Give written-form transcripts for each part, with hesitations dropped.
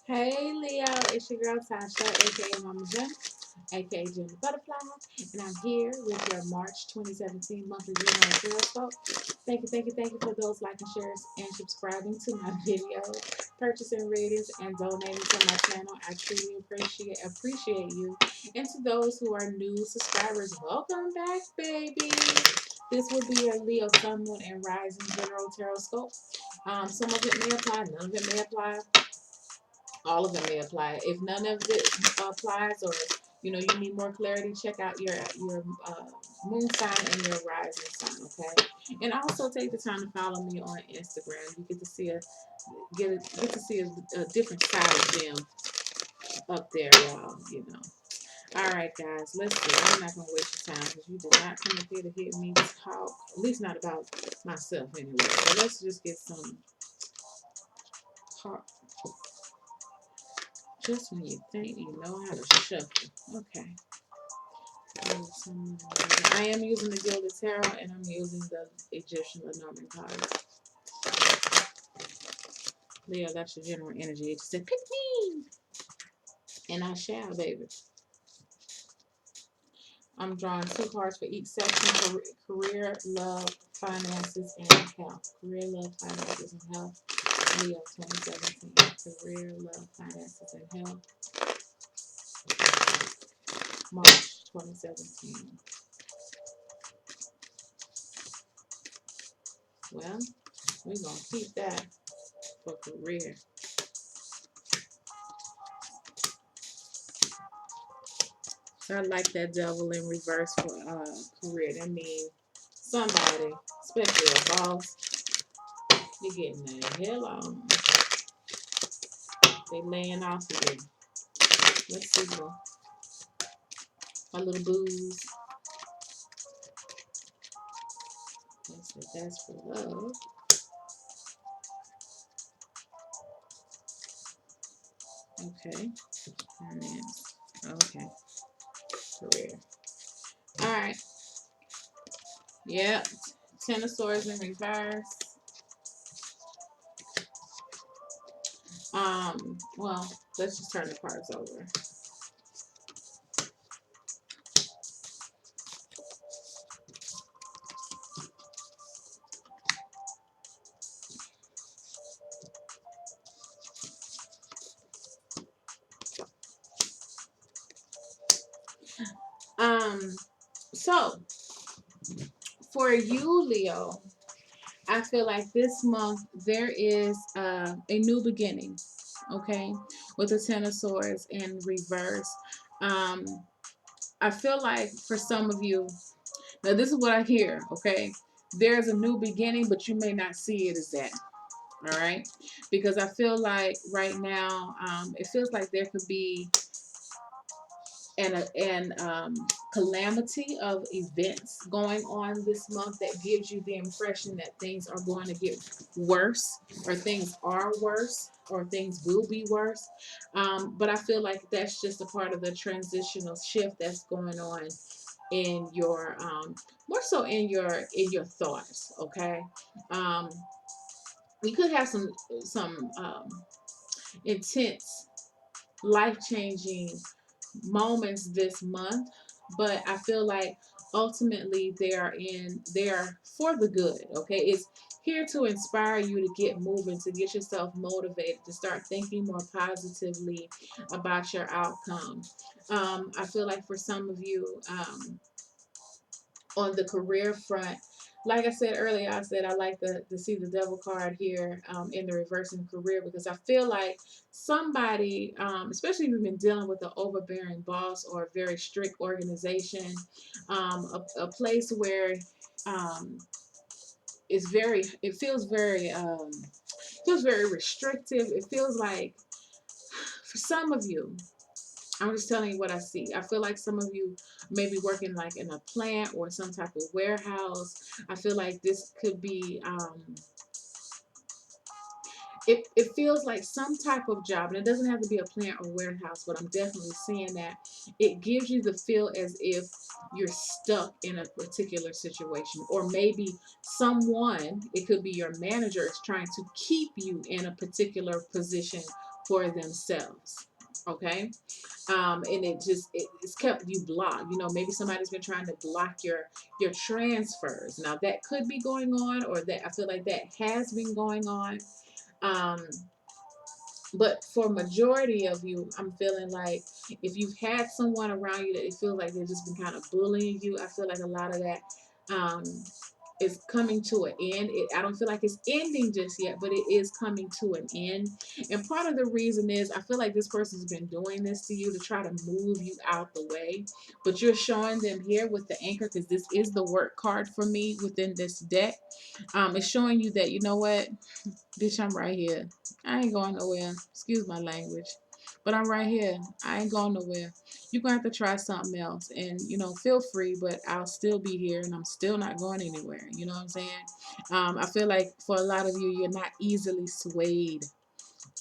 Hey Leo, it's your girl Tasha, aka Mama Jen, aka Jen the Butterfly, and I'm here with your March 2017 monthly general horoscope. Thank you for those liking, shares, and subscribing to my videos, purchasing ratings, and donating to my channel. I truly appreciate you. And to those who are new subscribers, welcome back, baby. This will be a Leo Sun, Moon, and Rising general tarot scope. Some of it may apply, none of it may apply, all of them may apply. If none of it applies, or you need more clarity, check out your moon sign and your rising sign. Okay, and also take the time to follow me on Instagram. You get to see a different side of them up there, y'all. All right, guys, let's see. I'm not gonna waste your time because you did not come up here to hear me talk. At least not about myself, anyway. So let's just get some talk. Just when you think you know how to shuffle. Okay. I am using the Gilded Tarot and I'm using the Egyptian Lenormand cards. Leo, that's your general energy. It said, pick me! And I shall, baby. I'm drawing two cards for each section: career, love, finances, and health. Career, love, finances, and health. Leo 2017. Career, love, finances, and health. March 2017. Well, we're going to keep that for career. I like that devil in reverse for career. That means somebody, especially a boss, you're getting the hell on. They laying off of you. Let's see, bro. A little booze. That's for love. Okay. And then, okay. Career. All right. Yep. Ten of Swords in reverse. Well, let's just turn the cards over. So for you, Leo, I feel like this month there is a new beginning, okay, with the Ten of Swords in reverse. Um, I feel like for some of you, now this is what I hear, okay, there's a new beginning, but you may not see it as that, all right, because I feel like right now, it feels like there could be and calamity of events going on this month that gives you the impression that things are going to get worse, or things are worse, or things will be worse. But I feel like that's just a part of the transitional shift that's going on in your more so in your thoughts. Okay, um, we could have some intense, life changing moments this month, but I feel like ultimately they are for the good. Okay, it's here to inspire you to get moving, to get yourself motivated, to start thinking more positively about your outcome. I feel like for some of you, on the career front, like I said earlier, I said I like to see the devil card here, in the reverse in career, because I feel like somebody, especially if you've been dealing with an overbearing boss or a very strict organization, a place where um, it feels very restrictive. It feels like for some of you, I'm just telling you what I see. I feel like some of you may be working like in a plant or some type of warehouse. I feel like this could be, it feels like some type of job, and it doesn't have to be a plant or warehouse, but I'm definitely seeing that it gives you the feel as if you're stuck in a particular situation, or maybe someone, it could be your manager, is trying to keep you in a particular position for themselves. Okay. And it's kept you blocked. Maybe somebody's been trying to block your transfers. Now that could be going on, or that I feel like that has been going on. um but for majority of you, I'm feeling like if you've had someone around you that it feels like they've just been kind of bullying you, I feel like a lot of that um is coming to an end. I don't feel like it's ending just yet, but it is coming to an end. And part of the reason is I feel like this person's been doing this to you to try to move you out the way. But you're showing them here with the anchor, because this is the work card for me within this deck. It's showing you that, you know what, bitch, I'm right here. I ain't going nowhere. Excuse my language. But I'm right here. I ain't going nowhere. You're going to have to try something else. And, feel free, but I'll still be here and I'm still not going anywhere. You know what I'm saying? I feel like for a lot of you, you're not easily swayed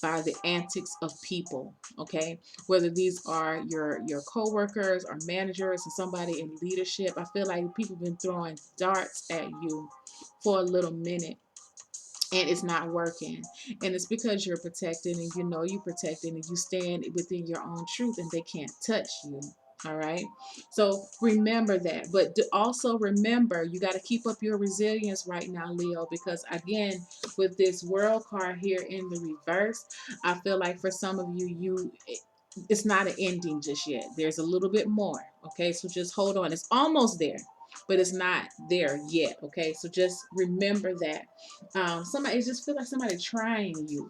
by the antics of people, okay? Whether these are your co-workers or managers or somebody in leadership. I feel like people have been throwing darts at you for a little minute, and it's not working. And it's because you're protected, and you're protected, and you stand within your own truth, and they can't touch you. All right. So remember that. But also remember, you got to keep up your resilience right now, Leo, because again, with this world card here in the reverse, I feel like for some of you, it's not an ending just yet. There's a little bit more. Okay. So just hold on. It's almost there, but it's not there yet. Okay. So just remember that. Somebody, it just feel like somebody trying you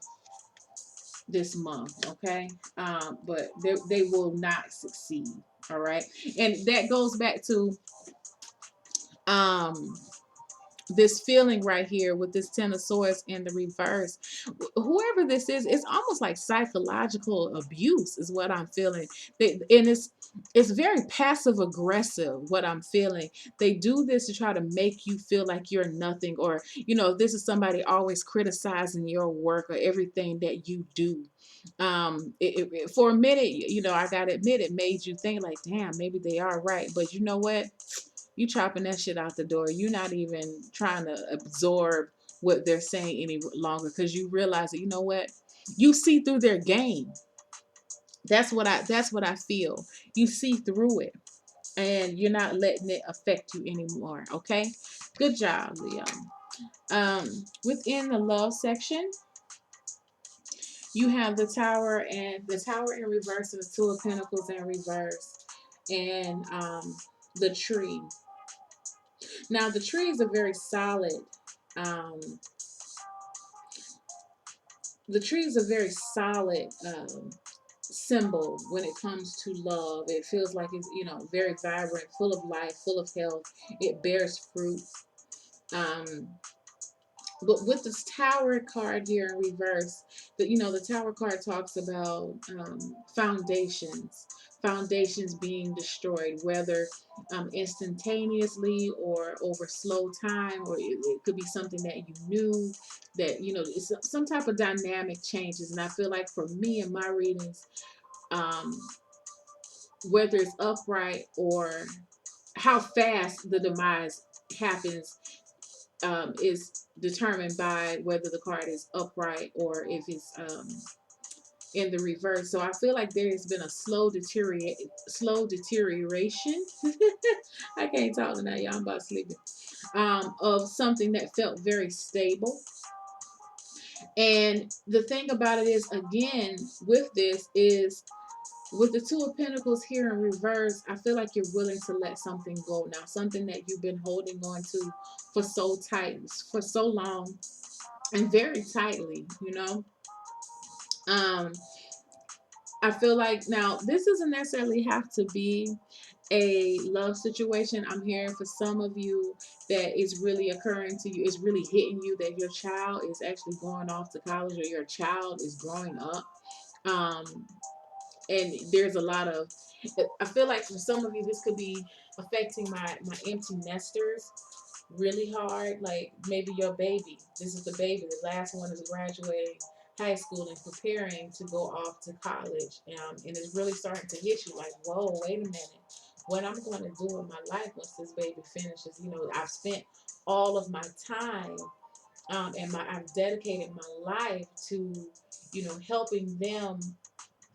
this month. Okay. But they will not succeed. All right. And that goes back to, um, this feeling right here with this Ten of Swords in the reverse. Whoever this is, it's almost like psychological abuse is what I'm feeling. And it's very passive aggressive what I'm feeling. They do this to try to make you feel like you're nothing, or this is somebody always criticizing your work or everything that you do. For a minute, I gotta admit, it made you think like, damn, maybe they are right. But you know what? You chopping that shit out the door. You're not even trying to absorb what they're saying any longer, because you realize that, you know what, you see through their game. That's what I feel. You see through it, and you're not letting it affect you anymore. Okay, good job, Leo. Within the love section, you have the Tower, and the Tower in reverse, and the Two of Pentacles in reverse, and the Tree. Now, the tree is a very solid, um, the tree is a very solid symbol when it comes to love. It feels like it's, very vibrant, full of life, full of health. It bears fruit. Um, but with this Tower card here in reverse, the Tower card talks about foundations being destroyed, whether instantaneously or over slow time, or it could be something that you knew that it's some type of dynamic changes. And I feel like for me in my readings, um, whether it's upright or how fast the demise happens, is determined by whether the card is upright or if it's in the reverse. So I feel like there has been a slow deterioration. I can't talk tonight, y'all. I'm about sleeping. Of something that felt very stable. And the thing about it is, again, with this is, with the Two of Pentacles here in reverse, I feel like you're willing to let something go now. Something that you've been holding on to for so tight, for so long, and very tightly, Um, I feel like now this doesn't necessarily have to be a love situation. I'm hearing for some of you that is really occurring to you, it's really hitting you that your child is actually going off to college, or your child is growing up. Um, and there's a lot of, I feel like for some of you this could be affecting my empty nesters really hard. Like maybe your baby, this is the baby, the last one is graduating high school and preparing to go off to college, and it's really starting to hit you like, whoa, wait a minute, what I'm going to do in my life once this baby finishes. I've spent all of my time and I've dedicated my life to, helping them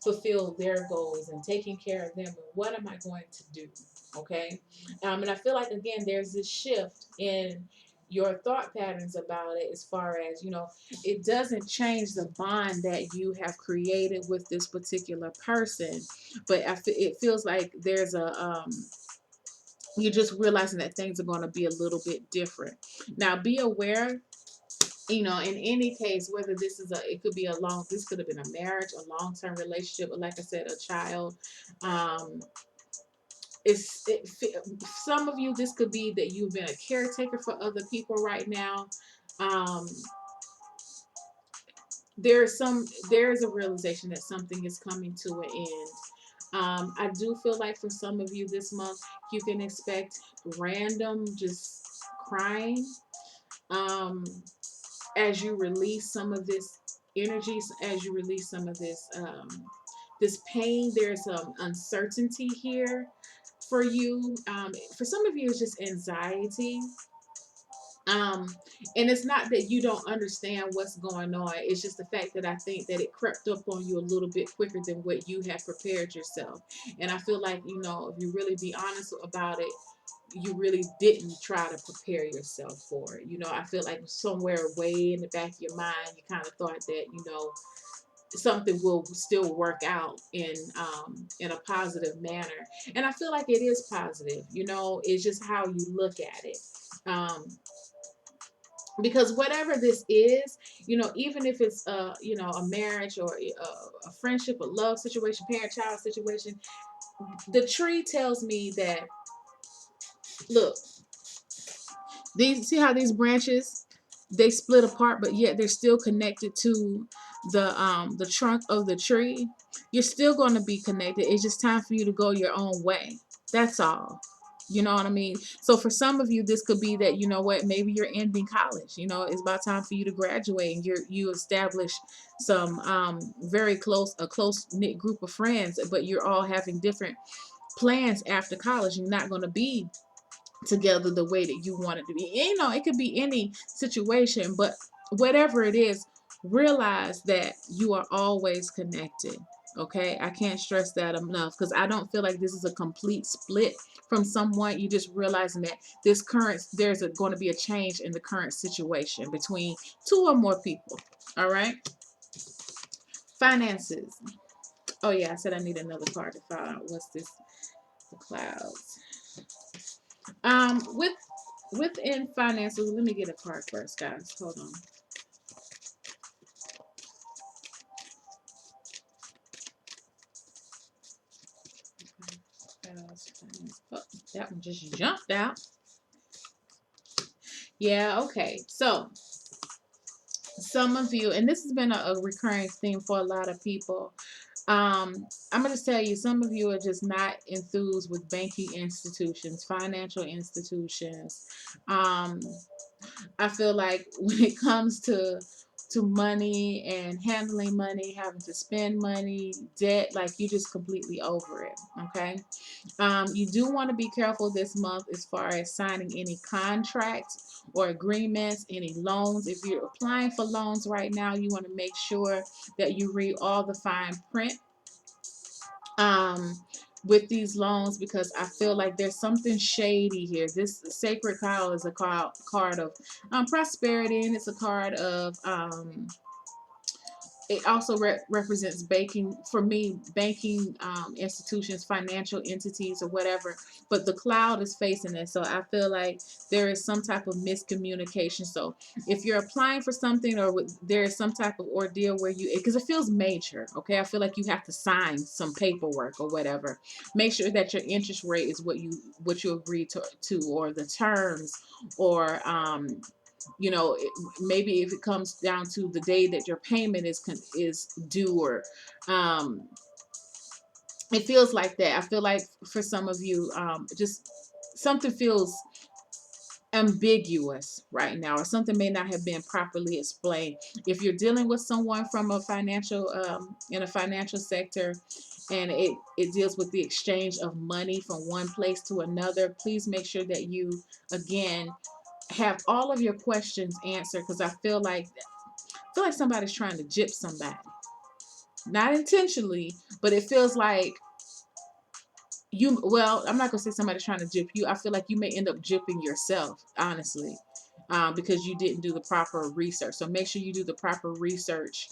fulfill their goals and taking care of them. And what am I going to do? Okay. And I feel like, again, there's this shift in your thought patterns about it, as far as, it doesn't change the bond that you have created with this particular person, but it feels like there's you're just realizing that things are going to be a little bit different. Now, be aware, in any case, whether it could be this could have been a marriage, a long-term relationship, or, like I said, a child. Um, some of you, this could be that you've been a caretaker for other people right now. Um, there is a realization that something is coming to an end. I do feel like for some of you this month, you can expect random just crying. Um, as you release some of this energy, as you release some of this pain, there's some uncertainty here for you. For some of you, it's just anxiety. Um, and it's not that you don't understand what's going on. It's just the fact that I think that it crept up on you a little bit quicker than what you had prepared yourself. And I feel like, if you really be honest about it, you really didn't try to prepare yourself for it. I feel like somewhere way in the back of your mind, you kind of thought that, something will still work out in a positive manner. And I feel like it is positive. It's just how you look at it. Um, because whatever this is, even if it's a marriage or a friendship, a love situation, parent child situation, the tree tells me that, look, these, see how these branches, they split apart, but yet they're still connected to the trunk of the tree. You're still going to be connected. It's just time for you to go your own way. That's all. You know what I mean? So for some of you, this could be that, maybe you're ending college. It's about time for you to graduate, and you establish some a close knit group of friends, but you're all having different plans after college. You're not going to be together the way that you want it to be. It could be any situation, but whatever it is, realize that you are always connected. Okay, I can't stress that enough, because I don't feel like this is a complete split from someone. You just realizing that there's going to be a change in the current situation between two or more people. All right, finances. Oh yeah, I said I need another card to find out what's this. The clouds. With within finances, let me get a card first, guys. Hold on. Oh, that one just jumped out. Yeah, okay. So some of you, and this has been a recurring theme for a lot of people. I'm going to tell you, some of you are just not enthused with banking institutions, financial institutions. Um, I feel like when it comes to money and handling money, having to spend money, debt, like you just completely over it. Okay. You do want to be careful this month as far as signing any contracts or agreements, any loans. If you're applying for loans right now, you want to make sure that you read all the fine print um, with these loans, because I feel like there's something shady here. This sacred cow is a card of prosperity, and it's a card of it also represents banking, for me, banking institutions, financial entities, or whatever. But the cloud is facing it, so I feel like there is some type of miscommunication. So if you're applying for something, or there is some type of ordeal where because it feels major, okay, I feel like you have to sign some paperwork or whatever. Make sure that your interest rate is what you agree to, or the terms, or maybe if it comes down to the day that your payment is due, or um, it feels like that. I feel like for some of you, just something feels ambiguous right now, or something may not have been properly explained. If you're dealing with someone from a financial in a financial sector, and it deals with the exchange of money from one place to another, please make sure that you, again, have all of your questions answered, because I feel like somebody's trying to gyp somebody, not intentionally, but it feels like you. Well, I'm not gonna say somebody's trying to gyp you. I feel like you may end up gypping yourself, honestly, because you didn't do the proper research. So make sure you do the proper research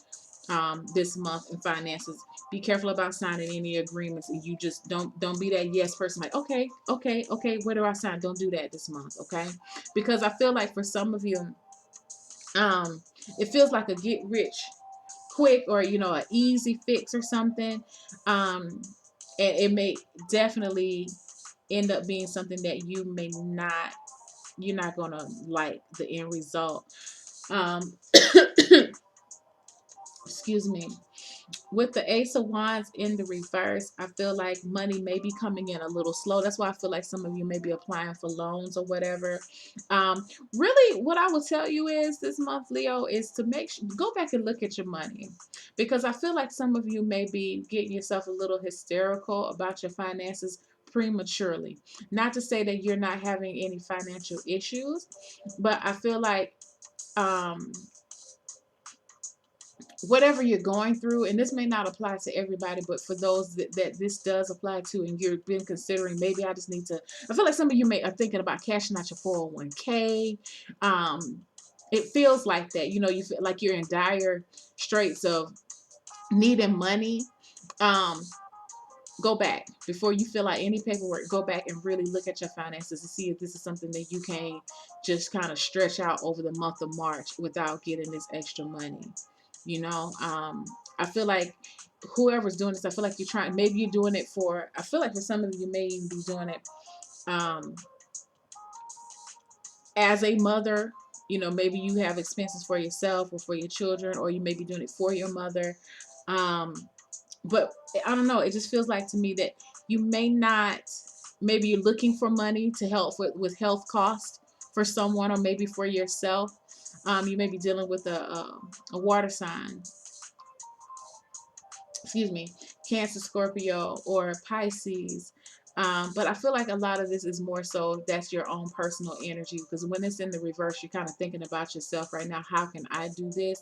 this month in finances. Be careful about signing any agreements, and you just don't be that yes person. Like, okay, okay, okay, where do I sign? Don't do that this month, okay? Because I feel like for some of you, um, it feels like a get rich quick, or an easy fix or something. And it may definitely end up being something that you're not gonna like the end result. um Excuse me. With the Ace of Wands in the reverse, I feel like money may be coming in a little slow. That's why I feel like some of you may be applying for loans or whatever. Really, what I will tell you is this month, Leo, is to go back and look at your money, because I feel like some of you may be getting yourself a little hysterical about your finances prematurely. Not to say that you're not having any financial issues, but I feel like um whatever you're going through, and this may not apply to everybody, but for those that this does apply to, and you've been considering, maybe I just need to, I feel like some of you may are thinking about cashing out your 401k. It feels like that, you feel like you're in dire straits of needing money. um Go back before you fill out any paperwork. Go back and really look at your finances to see if this is something that you can just kind of stretch out over the month of March without getting this extra money. I feel like whoever's doing this, I feel like you're trying, maybe you're doing it for, I feel like for some of you may even be doing it um, as a mother. Maybe you have expenses for yourself or for your children, or you may be doing it for your mother. Um, but I don't know. It just feels like to me that you may not. Maybe you're looking for money to help with health costs for someone, or maybe for yourself. You may be dealing with a water sign. Excuse me, Cancer, Scorpio, or Pisces. But I feel like a lot of this is more so that's your own personal energy, because when it's in the reverse, you're kind of thinking about yourself right now. How can I do this?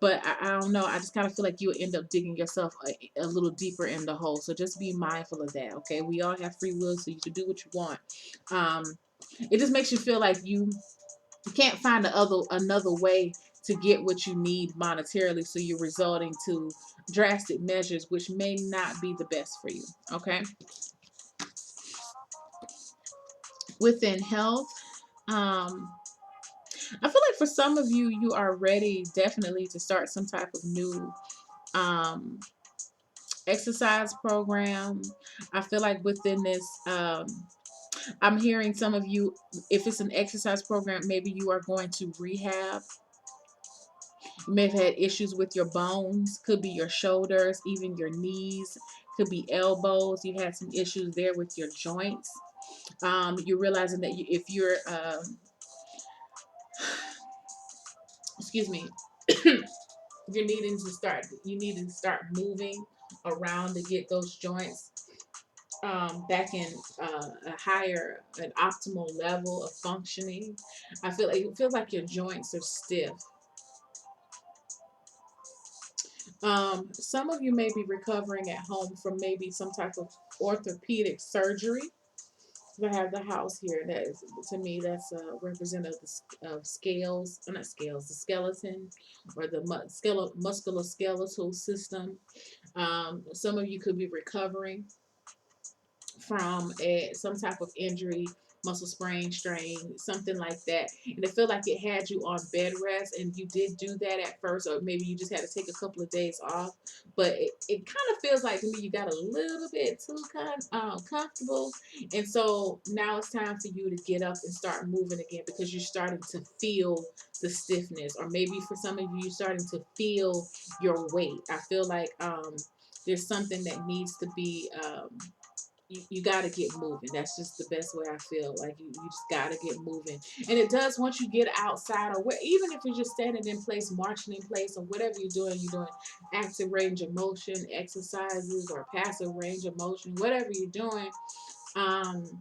But I don't know. I just kind of feel like you'll end up digging yourself a little deeper in the hole. So just be mindful of that, okay? We all have free will, so you can do what you want. Um, it just makes you feel like you can't find another way to get what you need monetarily, so you're resorting to drastic measures which may not be the best for you. Okay. Within health, um I feel like for some of you, you are ready definitely to start some type of new um exercise program. I feel like within this, I'm hearing some of you, if it's an exercise program, maybe you are going to rehab. You may have had issues with your bones, could be your shoulders, even your knees, could be elbows. You had some issues there with your joints. You're realizing that if you're, excuse me, you needing to start moving around to get those joints back in an optimal level of functioning. It feels like your joints are stiff. Some of you may be recovering at home from maybe some type of orthopedic surgery. I have the house here. That is, to me, that's representative of scales, not scales, the skeleton, or the musculoskeletal system. Some of you could be recovering from some type of injury, muscle sprain, strain, something like that. And it felt like it had you on bed rest, and you did do that at first, or maybe you just had to take a couple of days off. But it kind of feels like to me you got a little bit too comfortable. And so now it's time for you to get up and start moving again, because you're starting to feel the stiffness. Or maybe for some of you, you're starting to feel your weight. I feel like there's something that needs to be you got to get moving. That's just the best way I feel. Like you just got to get moving. And it does, once you get outside, or where, even if you're just standing in place, marching in place, or whatever you're doing active range of motion exercises or passive range of motion, whatever you're doing. Um,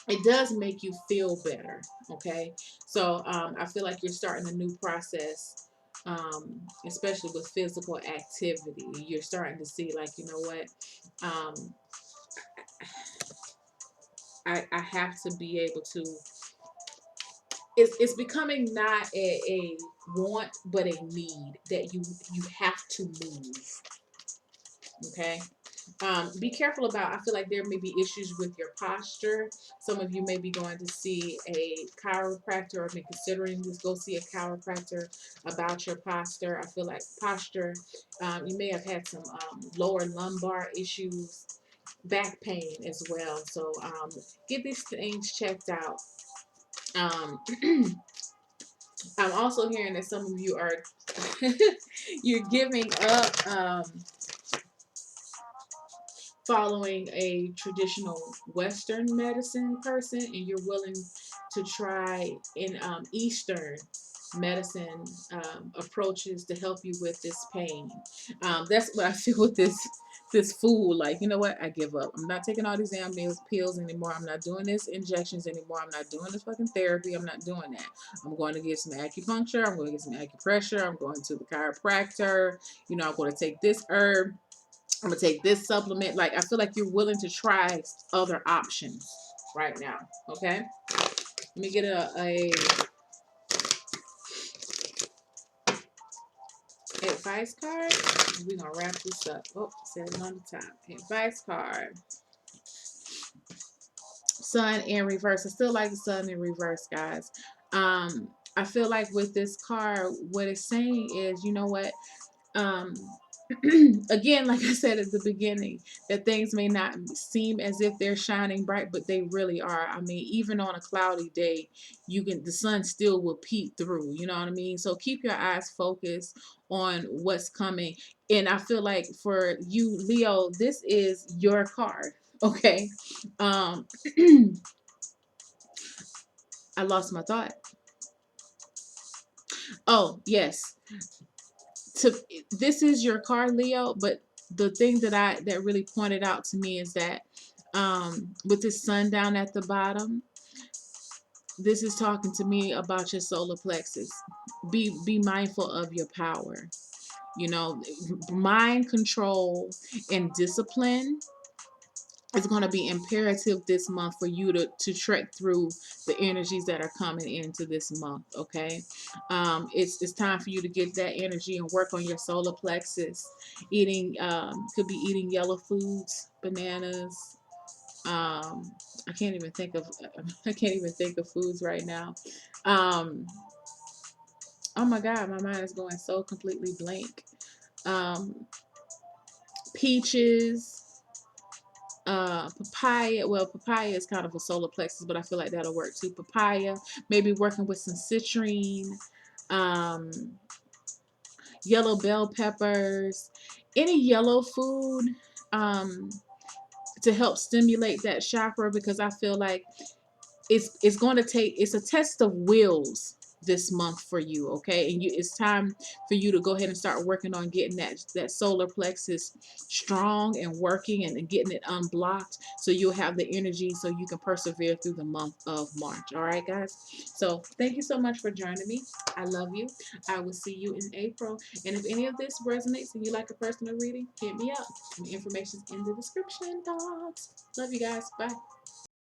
it does make you feel better. Okay, so I feel like you're starting a new process, especially with physical activity. You're starting to see, like, you know what, um, I have to be able to. It's becoming not a want but a need that you have to move. Okay. Be careful about. I feel like there may be issues with your posture. Some of you may be going to see a chiropractor, or may considering this. Go see a chiropractor about your posture. I feel like posture. You may have had some lower lumbar issues, back pain as well. So get these things checked out. Um, I'm also hearing that some of you are you're giving up. Following a traditional Western medicine person, and you're willing to try in Eastern medicine approaches to help you with this pain. That's what I feel with this food. Like, you know what? I give up. I'm not taking all these damn pills anymore. I'm not doing this injections anymore. I'm not doing this fucking therapy. I'm not doing that. I'm going to get some acupuncture. I'm going to get some acupressure. I'm going to the chiropractor. You know, I'm going to take this herb. I'm gonna take this supplement. Like, I feel like you're willing to try other options right now. Okay. Let me get a advice card. We're gonna wrap this up. Oh, said it on the top. Advice card. Sun in reverse. I still like the sun in reverse, guys. I feel like with this card, what it's saying is, you know what? um Again, like I said at the beginning, that things may not seem as if they're shining bright, but they really are. I mean, even on a cloudy day, the sun still will peek through, you know what I mean? So keep your eyes focused on what's coming. And I feel like for you, Leo, this is your card. Okay. um I lost my thought. Oh, yes. To This is your card, Leo, but the thing that really pointed out to me is that with this sun down at the bottom, this is talking to me about your solar plexus. Be mindful of your power. You know, mind control and discipline is going to be imperative this month for you to trek through the energies that are coming into this month. Okay. It's time for you to get that energy and work on your solar plexus. Eating could be eating yellow foods, bananas. I can't even think of I can't even think of foods right now. um oh my god, my mind is going so completely blank. um Peaches, papaya. Well, papaya is kind of a solar plexus, but I feel like that'll work too. Papaya, maybe working with some citrine, um, yellow bell peppers, any yellow food, um, to help stimulate that chakra, because I feel like it's going to take, it's a test of wills this month for you. Okay, and it's time for you to go ahead and start working on getting that solar plexus strong and working, and getting it unblocked, so you'll have the energy so you can persevere through the month of March. All right, guys, so thank you so much for joining me. I love you. I will see you in April, and if any of this resonates and you like a personal reading, hit me up. The information's in the description box. Love you guys. Bye.